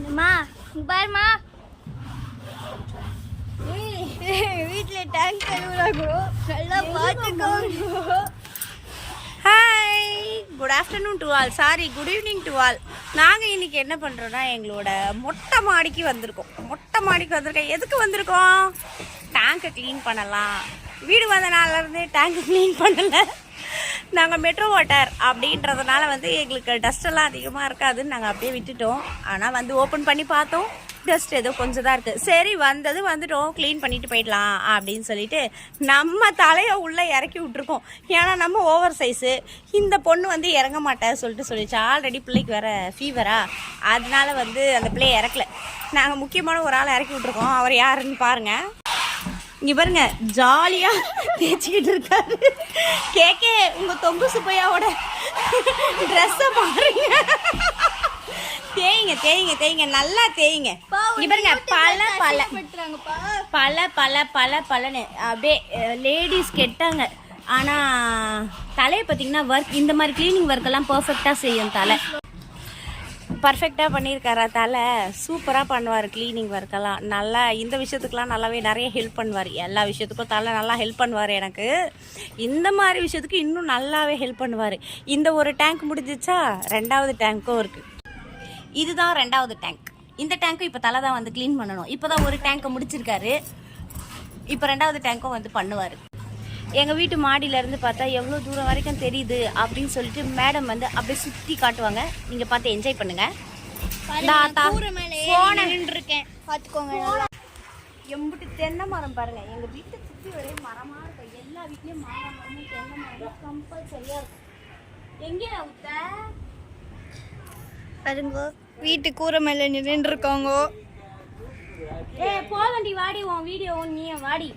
அம்மா பாருமா வீட்டுல டேங்க் கழுவுறாங்க நல்லா பார்த்துக்கோ. Hi, good afternoon to all, sorry good evening to all. நாங்கள் இன்றைக்கி என்ன பண்ணுறோன்னா எங்களோட மொட்டை மாடிக்கு வந்திருக்கோம். எதுக்கு வந்திருக்கோம்? டேங்கை க்ளீன் பண்ணலாம். வீடு வந்த நாள்லேருந்தே டேங்கு க்ளீன் பண்ணலை. நாங்கள் மெட்ரோ வாட்டர் அப்படின்றதுனால வந்து எங்களுக்கு டஸ்ட்டெல்லாம் அதிகமாக இருக்காதுன்னு நாங்கள் அப்படியே விட்டுட்டோம். ஆனால் வந்து ஓப்பன் பண்ணி பார்த்தோம், டஸ்ட் ஏதோ கொஞ்சம் தான் இருக்குது. சரி வந்துட்டோம், க்ளீன் பண்ணிட்டு போயிடலாம் அப்படின்னு சொல்லிட்டு நம்ம தலையை உள்ளே இறக்கி விட்ருக்கோம். ஏன்னா நம்ம ஓவர் சைஸு, இந்த பொண்ணு வந்து இறங்க மாட்டேன் சொல்லிச்சு. ஆல்ரெடி பிள்ளைக்கு வேறு ஃபீவரா, அதனால வந்து அந்த பிள்ளையை இறக்கல. நாங்கள் முக்கியமான ஒரு ஆளை இறக்கி விட்ருக்கோம். அவர் யாருன்னு பாருங்கள். இங்கே பாருங்க, ஜாலியாக தேய்ச்சிக்கிட்டு இருக்காரு. கேக்கே உங்கள் தொங்கு சுப்பையாவோட ட்ரெஸ்ஸை பாருங்க. தேய்ங்க நல்லா தேய்ங்க. இங்க பாருங்க, பலன்னு அப்படியே லேடிஸ் கெட்டாங்க. ஆனால் தலையை பார்த்தீங்கன்னா ஒர்க், இந்த மாதிரி க்ளீனிங் ஒர்க்கெல்லாம் பர்ஃபெக்டாக செய்யும். தலை பர்ஃபெக்டாக பண்ணியிருக்காரா? தலை சூப்பராக பண்ணுவார் க்ளீனிங் ஒர்க்கெல்லாம். நல்லா இந்த விஷயத்துக்கெலாம் நல்லாவே நிறைய ஹெல்ப் பண்ணுவார். எல்லா விஷயத்துக்கும் தலை நல்லா ஹெல்ப் பண்ணுவார். எனக்கு இந்த மாதிரி விஷயத்துக்கு இன்னும் நல்லாவே ஹெல்ப் பண்ணுவார். இந்த ஒரு டேங்க் முடிஞ்சிச்சா, 2வது டேங்க்கும் இருக்குது. இதுதான் 2வது டேங்க். இந்த டேங்க்கும் இப்போ தலை தான் வந்து க்ளீன் பண்ணணும். இப்போ தான் ஒரு டேங்க்கை முடிச்சிருக்காரு. இப்போ 2வது டேங்க்கும் வந்து பண்ணுவார். எங்கள் வீட்டு மாடியிலேருந்து பார்த்தா எவ்வளோ தூரம் வரைக்கும் தெரியுது அப்படின்னு சொல்லிட்டு மேடம் வந்து அப்படியே சுற்றி காட்டுவாங்க. நீங்கள் பார்த்து என்ஜாய் பண்ணுங்கள். பார்த்துக்கோங்க. எம்பிட்டு தென்னை மரம் பாருங்கள். எங்கள் வீட்டை சுற்றி ஒரே மரமாக இருக்கும். எல்லா வீட்லேயும் மரமும் தென்னை மரம் கம்பல்சரியாக இருக்கும். எங்கே ஊத்த பாருங்க, வீட்டு கூரை மேலே நின்று இருக்காங்க. போகண்டி, வாடி, உன் வீடியோ நீ வாடி.